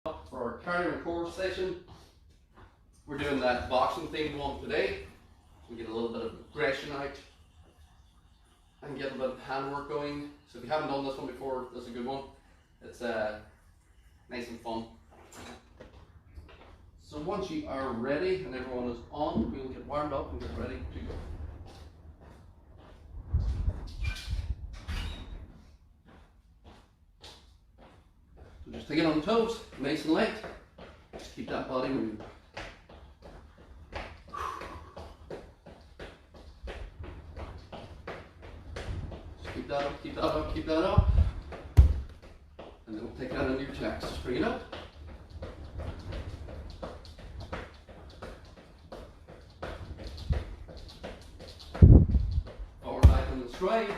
For our cardio and core session. We're doing that boxing themed one today. We get a little bit of aggression out and get a bit of handwork going. So if you haven't done this one before, this is a good one. It's nice and fun. So once you are ready and everyone is on, we'll get warmed up and get ready to go. So just take it on the toes, nice and light. Just keep that body moving. Just keep that up, keep that up, keep that up. And then we'll take that into your chest. Just bring it up. Forward, back on the stride.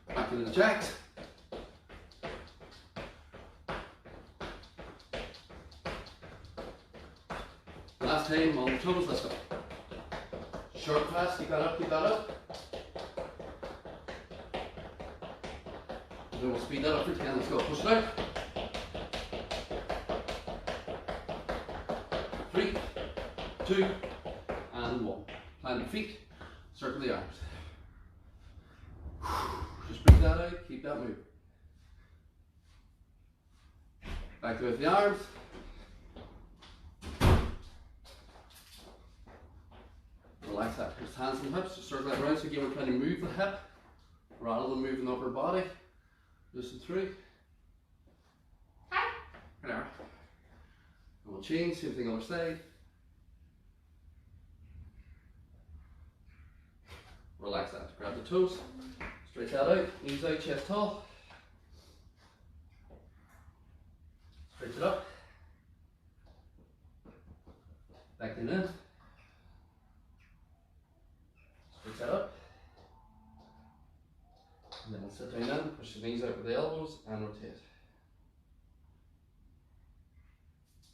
Back into the jacks. Last time on the toes, let's go. Short pass, keep that up, keep that up. Then we'll speed that up for 10, let's go. Push it out. 3, 2, and 1. Plant your feet, circle the arms. Just breathe that out, keep that moving. Back with the arms. Relax that. Just hands and hips, just circle that around. So again, we're trying to move the hip rather than moving the upper body. Just in 3. Hi. There. And we'll change, same thing other side. Relax that. Grab the toes. Stretch that out, knees out, chest tall. Stretch it up. Back in. Stretch that up. And then we'll sit down in, push the knees out with the elbows and rotate.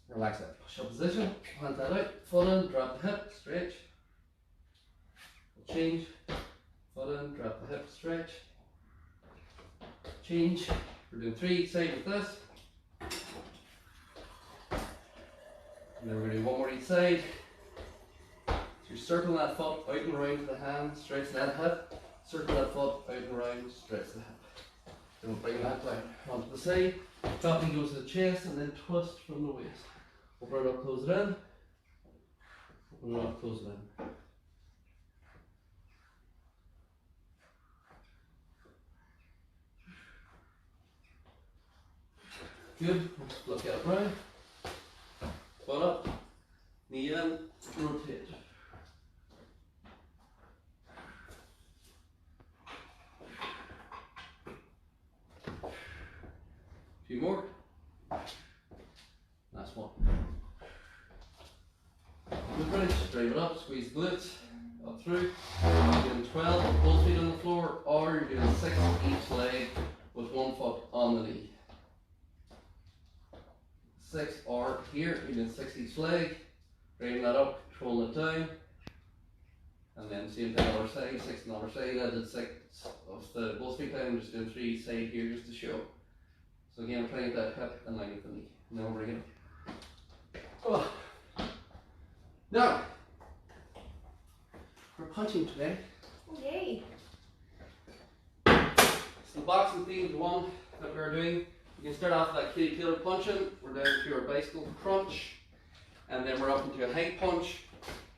Relax that. Push up position, plant that out, foot in, drop the hip, stretch. We'll change. Foot in, drop the hip, stretch. Change. We're doing 3 each side with this. And then we're going to do 1 more each side. So you're circling that foot out and around to the hand, stretch that hip. Circle that foot out and around, stretch the hip. Then we'll bring that down onto the side. Dropping goes to the chest and then twist from the waist. Open it up, close it in. Open it up, close it in. Good. Look at it round. Foot up. Knee in. Rotate. A few more. Last one. Good bridge. Drive it up. Squeeze the glutes. Up through. You're doing 12 both feet on the floor, or you're doing 6 each leg with 1 foot on the knee. 6, or here you're doing 6 each leg, driving that up, controlling it down, and then same thing other side, 6 on the other side. I did 6 of the both feet down, I'm just doing 3 each side here just to show. So again, I'm trying to get that hip in line with the knee, and then we'll bring it up. Oh. Now, we're punching today. Yay. It's the boxing themed one that we're doing. You can start off with that Katie Taylor punching. We're down to our bicycle crunch, and then we're up into a high punch,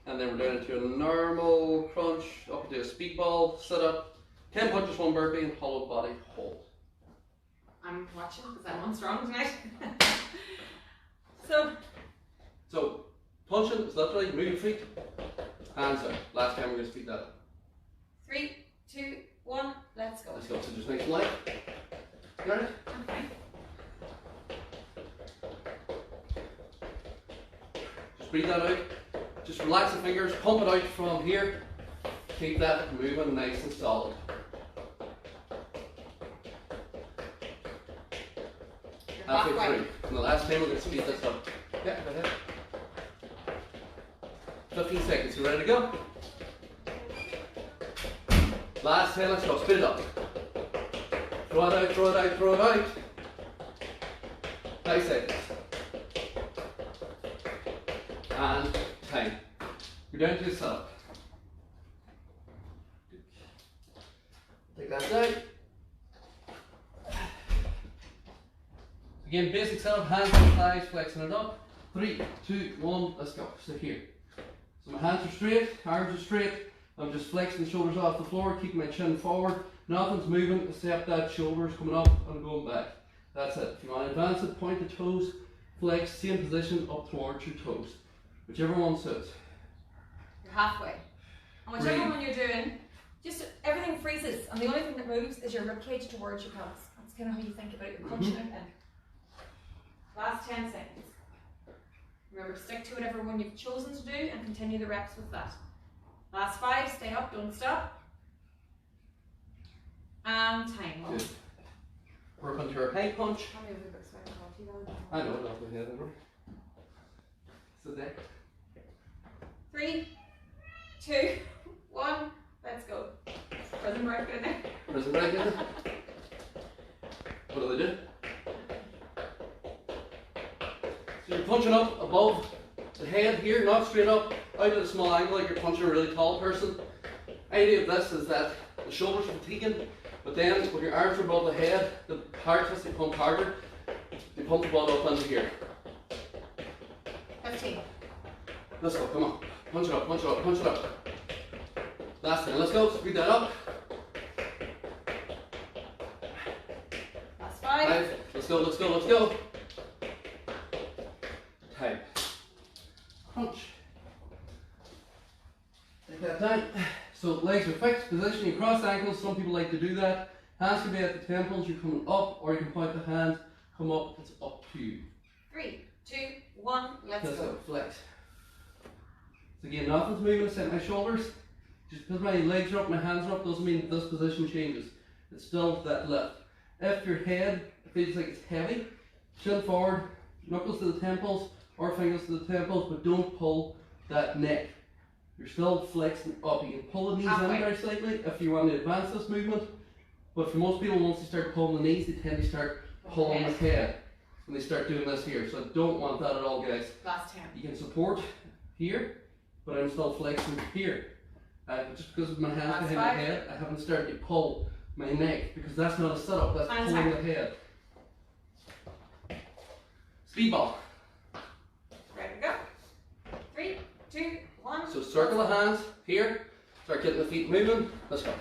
and then we're down into a normal crunch, up into a speedball, sit up, 10 punches, 1 burpee, and hollow body hold. I'm watching because I'm on strong tonight. So punching is literally move your feet, hands out. Last time we're going to speed that up. 3, 2, 1, let's go. Let's go. So just nice and light. Got it? Okay. Breathe that out. Just relax the fingers, pump it out from here. Keep that moving nice and solid. Halfway through. And the last time we're going to speed this up. Yeah, go ahead. 15 seconds. You ready to go? Last 10, let's go. Spit it up. Throw it out, throw it out, throw it out. 5 seconds. And time. You're down to a setup. Take that down. Again, basic setup, hands on thighs, flexing it up. 3, 2, 1, let's go. So here. So my hands are straight, arms are straight. I'm just flexing the shoulders off the floor, keeping my chin forward. Nothing's moving except that shoulders coming up and going back. That's it. If you want to advance it, point the toes, flex, same position up towards your toes. Whichever one suits. You're halfway. And whichever Breathe. one you're doing, just everything freezes, and the only thing that moves is your ribcage towards your pelvis. That's kind of how you think about it. You're punching it in. Last 10 seconds. Remember, stick to whatever one you've chosen to do and continue the reps with that. Last 5, stay up, don't stop. And time. Good. Work onto your high punch. I know, not the head over. So there. 3, 2, 1, let's go. Prison break in there. Prison break in there. What do they do? So you're punching up above the head here, not straight up, out at a small angle like you're punching a really tall person. The idea of this is that the shoulders are fatiguing, but then when your arms are above the head, the heart has to pump harder. You pump the blood up into here. 15. Let's go, come on. Punch it up, punch it up, punch it up. Last 10, let's go, speed that up. Last 5. 5, let's go, let's go, let's go. Time. Punch. Take that down. So legs are fixed, position, you cross ankles, some people like to do that. Hands can be at the temples, you're coming up, or you can point the hands, come up, it's up to you. 3, 2, 1, let's go. Flex. So again, nothing's moving except my shoulders. Just because my legs are up, my hands are up, doesn't mean this position changes. It's still that lift. If your head feels like it's heavy, chin forward, knuckles to the temples, or fingers to the temples, but don't pull that neck. You're still flexing up. You can pull the knees in very slightly if you want to advance this movement. But for most people, once they start pulling the knees, they tend to start pulling the head when they start doing this here. So I don't want that at all, guys. Last 10. You can support here, but I'm still flexing here. Just because of my hands Last behind 5. my head, I haven't started to pull my neck because that's not a setup, that's Final pulling time. the head. Speedball. Ready to go. 3, 2, 1. So circle the hands here, start getting the feet moving. Let's go.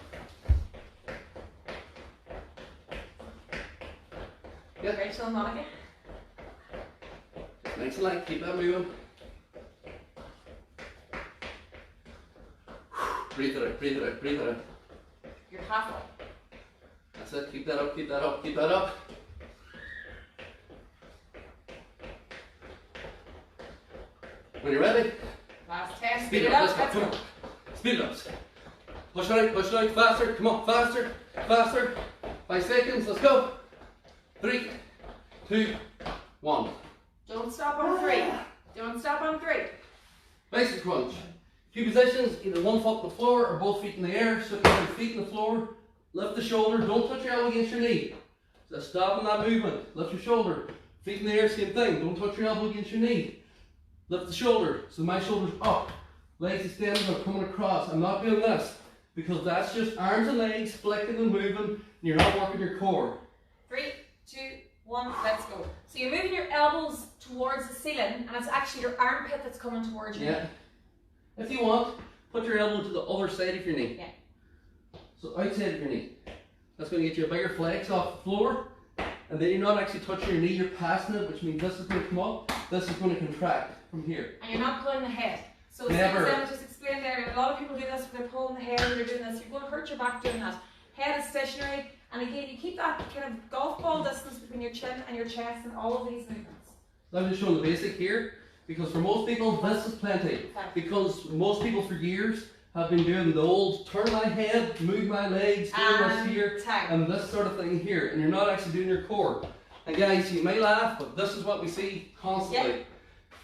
Yeah, Rachel and Monica. nice and light, keep that moving. Breathe it out, breathe it out, breathe it out. You're halfway. That's it, keep that up, keep that up, keep that up. When you're ready, Last 10. speed it up, let's go, come on. Speed it up. Push it out, faster, come on, faster, faster. 5 seconds, let's go. 3, 2, 1. Don't stop on 3. Don't stop on 3. Basic crunch. Few positions, either one foot on the floor or both feet in the air. So put your feet on the floor, lift the shoulder, don't touch your elbow against your knee. So stopping that movement, lift your shoulder. Feet in the air, same thing, don't touch your elbow against your knee. Lift the shoulder, so my shoulder's up. Legs extended, I'm coming across. I'm not doing this, because that's just arms and legs flicking and moving, and you're not working your core. 3, 2, 1, let's go. So you're moving your elbows towards the ceiling, and it's actually your armpit that's coming towards you. Yeah. If you want, put your elbow to the other side of your knee. Yeah. So outside of your knee. That's going to get you a bigger flex off the floor. And then you're not actually touching your knee, you're passing it, which means this is going to come up, this is going to contract from here. And you're not pulling the head. So Never. as Emma just explained there, a lot of people do this when they're pulling the head, when they're doing this, you're going to hurt your back doing that. Head is stationary, and again, you keep that kind of golf ball distance between your chin and your chest and all of these movements. So I'm just showing the basic here, because for most people, this is plenty. Because most people for years have been doing the old turn my head, move my legs, do this here, and this sort of thing here, and you're not actually doing your core. And guys, you may laugh, but this is what we see constantly. Yep.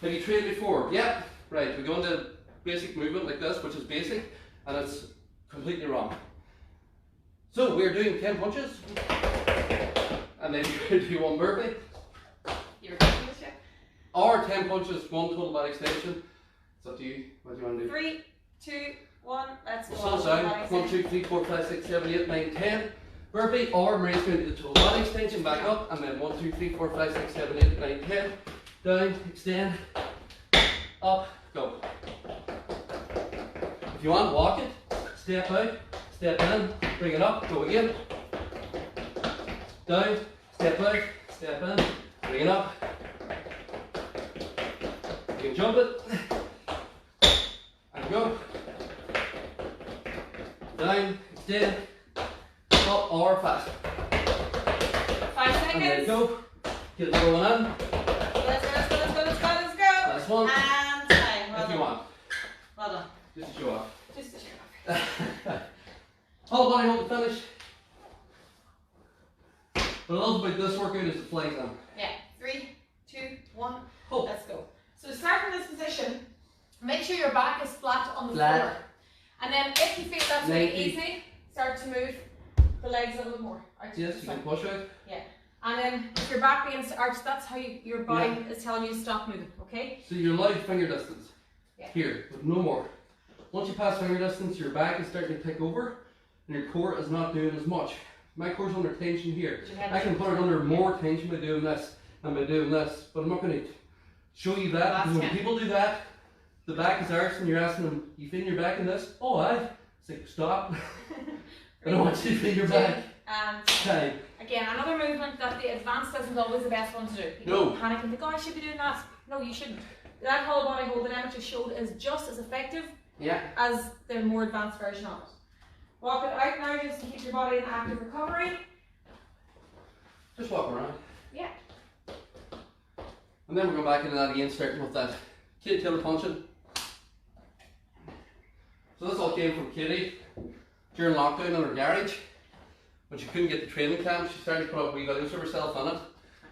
Have you trained before? Yep. Right, we go into basic movement like this, which is basic, and it's completely wrong. So we're doing 10 punches, and then you're going to do one burpee. You're repeating this, yeah? Or 10 punches, one total body extension. It's up to you. What do you want to do? 3, 2, 1, let's go. Slow down. 1, 2, 3, 4, 5, 6, 7, 8, 9, 10. Burpee, or Marie's going to do the total body extension back up, and then 1, 2, 3, 4, 5, 6, 7, 8, 9, 10. Down, extend, up, go. If you want, walk it, step out, step in, bring it up, go again. Down, step out, step in, bring it up. You can jump it, and go. Down, extend, up or fast. 5 seconds. And there you go. Get another one in. Let's go, let's go, let's go, let's go, let's go. Last one. And time. Well If you done. want. Well done. Just to show off. Just to show off. Whole body hold to finish. What I love about this workout is the flight down. Yeah. 3, 2, 1. Hold. Let's go. So start from this position. Make sure your back is flat on the Flat. floor. And then if you feel that's really 90. easy, start to move the legs a little more. Out to Yes, the you side. can push out. Yeah. And then if your back begins to arch, that's how your body is telling you to stop moving, okay? So you're allowed finger distance. Yeah. Here, but no more. Once you pass finger distance, your back is starting to tick over, and your core is not doing as much. My core's under tension here. Your head I can is- put it under more tension by doing this and by doing this, but I'm not going to show you that, Last because when 10. people do that, the back is arched and you're asking them, you feel your back in this? Oh, I. It's like, stop. I don't want you to feel your back. And Time. again, another movement that the advanced isn't always the best one to do. People No. panic and think, oh, I should be doing that. No, you shouldn't. That whole body hold that Emma just showed is just as effective Yeah. as the more advanced version of it. Walk it out now just to keep your body in active recovery. Just walk around. Yeah. And then we're going back into that again, starting with that Katie Taylor punching. So this all came from Katie during lockdown in her garage. When she couldn't get the training camp, she started to put up wee videos of herself in it.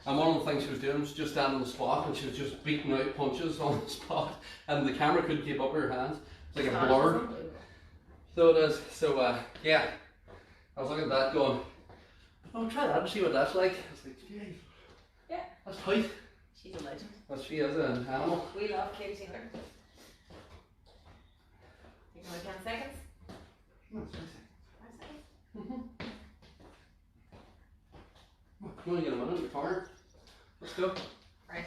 And one of the things she was doing was just standing on the spot, and she was just beating out punches on the spot, and the camera couldn't keep up with her hands. It's like a blur. So it is. So yeah, I was looking at that going, oh, try that and see what that's like. I was like, gee, Yeah. that's tight. She's a legend. But she is an animal. We love Katie Taylor. Take another 10 seconds. That's nice. 5 seconds. You want to get a minute in the corner? Let's go. Right.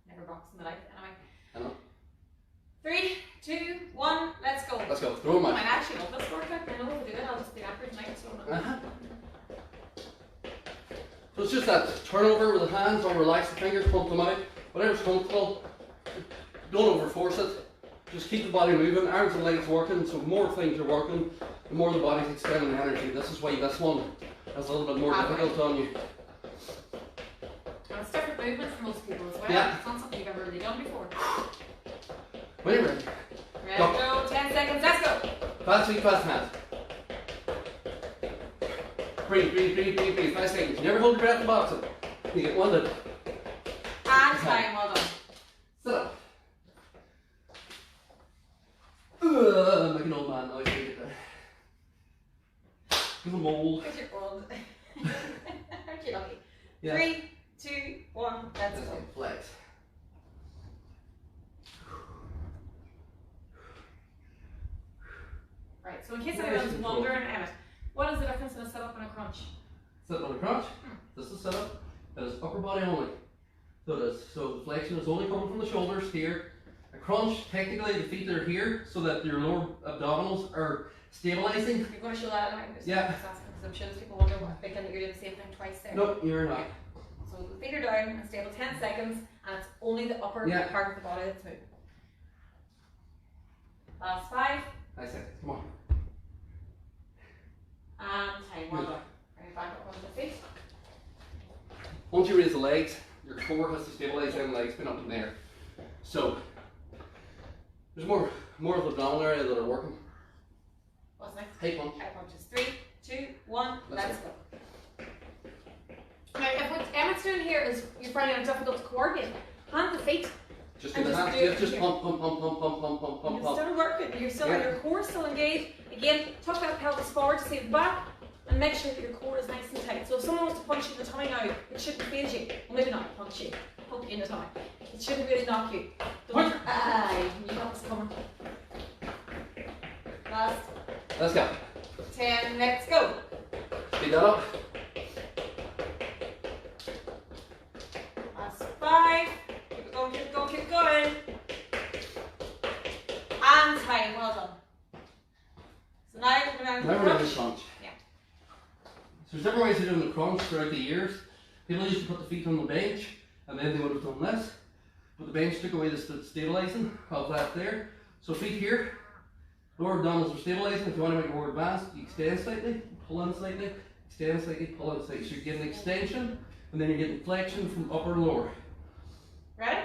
Never box in the life anyway. I know. 3, 2, 1, let's go. Let's go. Throw them I out. might actually love this workout. I know if we do it, I'll just be accurate tonight. So So it's just that turnover with the hands, don't relax the fingers, pump them out. Whatever's comfortable. Don't overforce it. Just keep the body moving, arms and legs working, so more things are working, the more the body's expending energy. This is why this one is a little bit more difficult on you. and it's different movement for most people as well. Yeah. It's not something you've ever really done before. When you're ready. Ready, Go. go, 10 seconds, let's go. Fast feet, fast hands. Breathe, breathe, breathe, breathe, breathe. 5 seconds. You never hold your breath in boxing. You get one to And time, well done. sit up. I'm like an old man now. You get there. Give them old. Where's your old? Aren't you lucky? Yeah. 3, 2, 1, let's Let's go. get flex. Right, so in case Nice anyone's control. wondering, Emmett, what is the difference in a sit up and a crunch? Sit on a crunch. This is set up. That is upper body only. So it is. So the flexion is only coming from the shoulders here. A crunch, technically the feet are here so that your lower abdominals are stabilizing. You're going to show that out? Yeah. Because I'm sure there's people wondering what thinking that you're doing the same thing twice there. Nope, you're not. So the feet are down and stable 10 seconds, and it's only the upper Yeah. part of the body that's moving. Last 5, Nice seconds. Come on. and time. Well Good. done. Bring it back up onto the feet. Once you raise the legs, your core has to stabilize down the legs, spin up in the air. So there's more of the abdominal area that are working. What's next? High punch. High punches. 3, 2, 1, Let's let's go. Now, if what Emmett's doing here is you're finding it difficult to coordinate, hand the feet. Just And do the just hands. do it Just here. pump, pump, pump, pump, pump, pump, pump, pump, You're pump. still working. You're still Yeah. your core still engaged. Again, tuck that pelvis forward to see the back, and and make sure that your core is nice and tight. So if someone wants to punch you in the tummy now, it shouldn't phase you. Well, maybe not punch you, poke you in the tummy. It shouldn't really knock you. Don't, you know what's coming. Last Let's go. 10, let's go. Speed that up. Last 5. Keep it going, keep it going, keep it going. And time, well done. So now we're going to Now we're doing the crunch. Yeah. So there's different ways of doing the crunch throughout the years. People used to put the feet on the bench and then they would have done this. But the bench took away the stabilising of that there. So feet here, lower abdominals are stabilising. If you want to make it more advanced, you extend slightly, pull in slightly, extend slightly, pull in slightly. So you're getting extension and then you're getting flexion from upper and lower. Ready?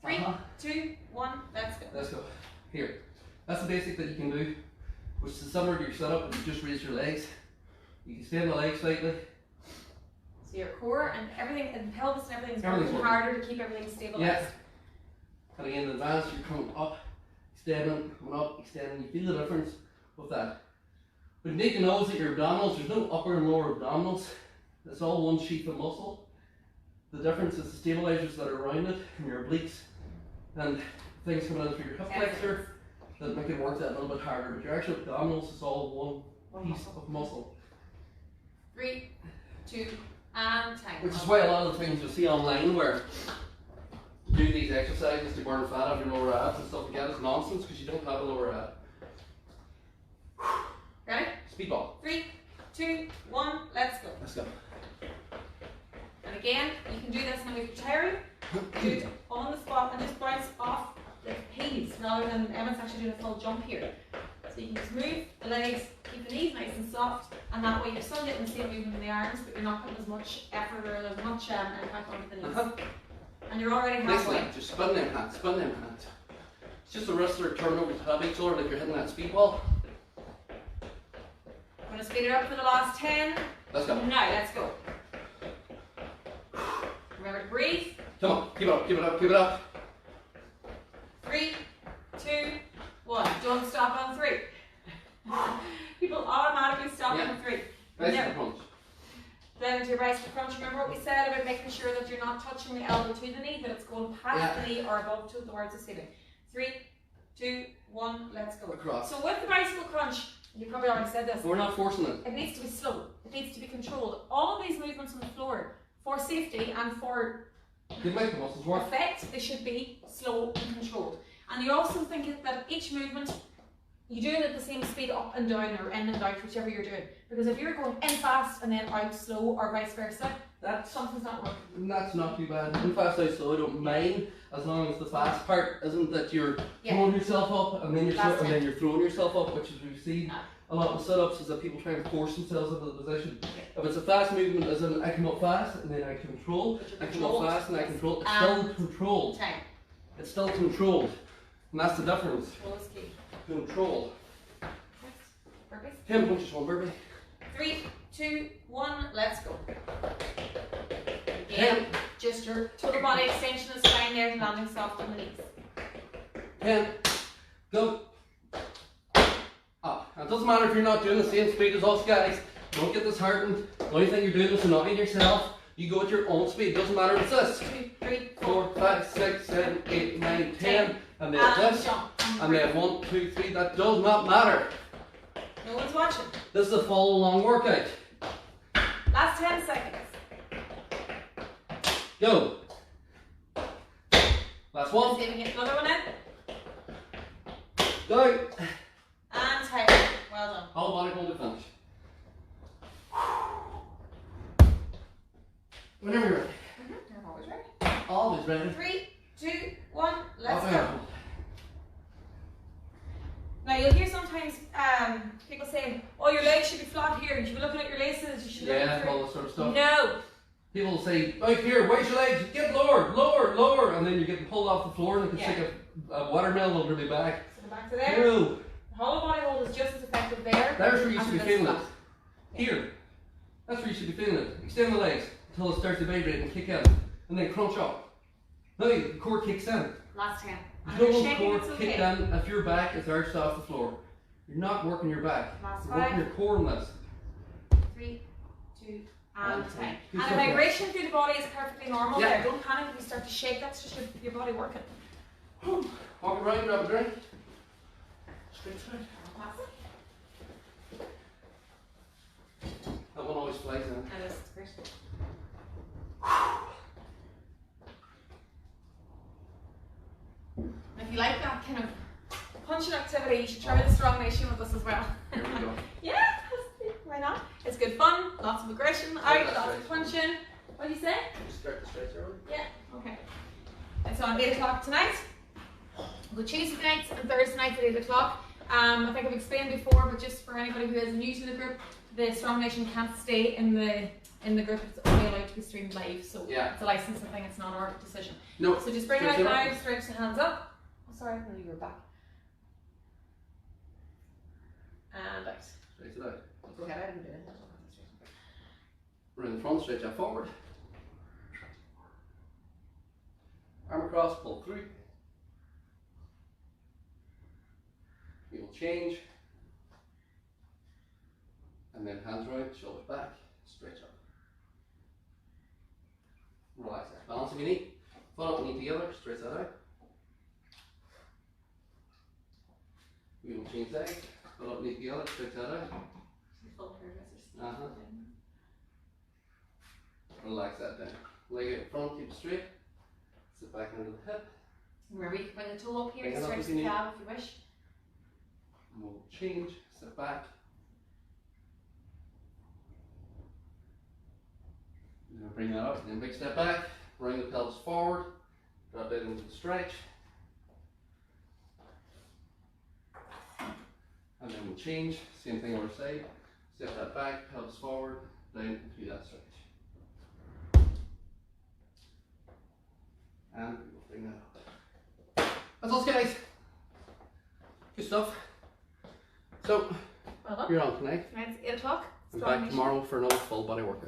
3, 2, 1, let's go. Let's go. Here. That's the basic that you can do, which is similar to your setup, but you just raise your legs. You can extend the legs slightly. So your core and everything, and pelvis and everything's Everything's working harder to keep everything stabilized. Yeah. And again, in advance, you're coming up, extending, coming up, extending. You feel the difference with that. But you need to know is that your abdominals, there's no upper and lower abdominals. It's all one sheath of muscle. The difference is the stabilizers that are around it, and your obliques, and things coming in through your hip flexor that make it work that little bit harder. But your actual abdominals is all one piece of muscle. 3, 2, and time. Which is why a lot of the things you'll see online where you do these exercises to burn fat off your lower abs and stuff like that is nonsense because you don't have a lower ab. Ready? Speedball. 3, 2, 1, let's go. Let's go. And again, you can do this now if you're tired. Do it on the spot and just bounce off the heels rather than Emma's actually doing a full jump here. So you can just move the legs, keep the knees nice and soft, and that way you're still getting the same movement in the arms, but you're not putting as much effort or as much impact onto the knees. And you're already Next halfway. line, just spin them hands, spin them hands. It's just the wrists are turned over to have each other like you're hitting that speedball. I'm going to speed it up for the last 10. Let's go. Now, let's go. Remember to breathe. Come on, keep it up, keep it up, keep it up. 3, 2, 1. Don't stop on 3. People automatically stop on 3. Bicycle crunch. Then into your bicycle crunch, remember what we said about making sure that you're not touching the elbow to the knee, that it's going past the knee or above towards the ceiling. 3, 2, 1, let's go. Across. So with the bicycle crunch, you probably already said this, We're not forcing it. it needs to be slow. It needs to be controlled. All of these movements on the floor, for safety and for You make the muscles work. effect, they should be slow and controlled. And you also think that each movement, you do it at the same speed up and down or in and out, whichever you're doing. Because if you're going in fast and then out slow or vice versa, something's not working. That's not too bad. In fast out slow, I don't mind as long as the fast part isn't that you're throwing yourself up and then you're throwing yourself up, which is we've seen a lot of sit-ups is that people try and force themselves into the position. If it's a fast movement, as in I come up fast and then I control, I come up fast and I control, it's still controlled. Time. It's still controlled. And that's the difference. Control is key. Control. Burpees. 10 punches, one burpee. 3, 2, 1, let's go. Again, just your total body extension is fine there, landing soft on the knees. 10, go. Up. It doesn't matter if you're not doing the same speed as us guys. Don't get disheartened. The only thing you're doing is annoying yourself. You go at your own speed. It doesn't matter if it's this. 2, 3, 4, 5, 6, 7, 8, 9, 10. And then this. And then 1, 2, 3. That does not matter. No one's watching. This is a follow along workout. Last 10 seconds. Go. Last one. See if we can get another one in. Go. And tight. Well done. Whole body hold to finish. Whenever you're ready. I'm always ready. Always ready. 3, 2, 1, let's Up go. and Now you'll hear sometimes people saying, oh, your legs should be flat here, you should be looking at your laces, you should be yeah, looking all this sort of stuff. No. People say, right here, raise your legs, get lower, lower, lower, and then you're getting pulled off the floor and you can stick a watermelon over your back. So back to there. No. The hollow body hold is just as effective there. There's where you as should be it is feeling it. flat. Here. That's where you should be feeling it. Extend the legs until it starts to vibrate and kick in. And then crunch up. Now the core kicks in. Last 10. You And don't you're want the shaking, core it's kicked okay. in if your back is arched off the floor. You're not working your back. Last You're working 5. your core in this. 3, 3, 2, and 10. Good And stuff, a vibration through the body is perfectly normal Yeah. there. Don't panic if you start to shake, that's just your body working. Walk around, grab a drink. Straight through. That one always flies in. That is great. If you like that kind of punching activity, you should try the Strong Nation with us as well. Here we go. Yeah, why not? It's good fun, lots of aggression, out, that's lots right. of punching. What do you say? Just start the stretch early. Yeah, okay. It's on 8 o'clock tonight. We'll go Tuesday nights and Thursday nights at 8 o'clock. I think I've explained before, but just for anybody who is new to the group, the Strong Nation can't stay in the group. It's only allowed to be streamed live, so Yeah. it's a licensing thing. It's not our decision. No. So just bring it out now, stretch the hands up. Oh, sorry, I didn't know you were back. And out. Straight it out. Go ahead, I didn't do it. We're in the front, stretch out forward. Arm across, pull through. We will change. And then hands round, shoulders back, stretch up. Relax that. Balance if you need. Foot up, knee together, stretch that out. We will change legs. Foot up, knee together, stretch that out. Full hairdressers. Uh-huh. Relax that down. Leg out front, keep it straight. Sit back under the hip. Remember, you can bring the toe up here, Bring it up stretch if you the need. calf if you wish. And we'll change, sit back. Now bring that up, then big step back, bring the pelvis forward, drop that into the stretch. And then we'll change, same thing on our side. Step that back, pelvis forward, down through that stretch. And we will bring that up. That's all, guys. Good stuff. So, Well done. you're on tonight. Tonight's 8 o'clock. I'm Strong back Nation. tomorrow for another full body workout.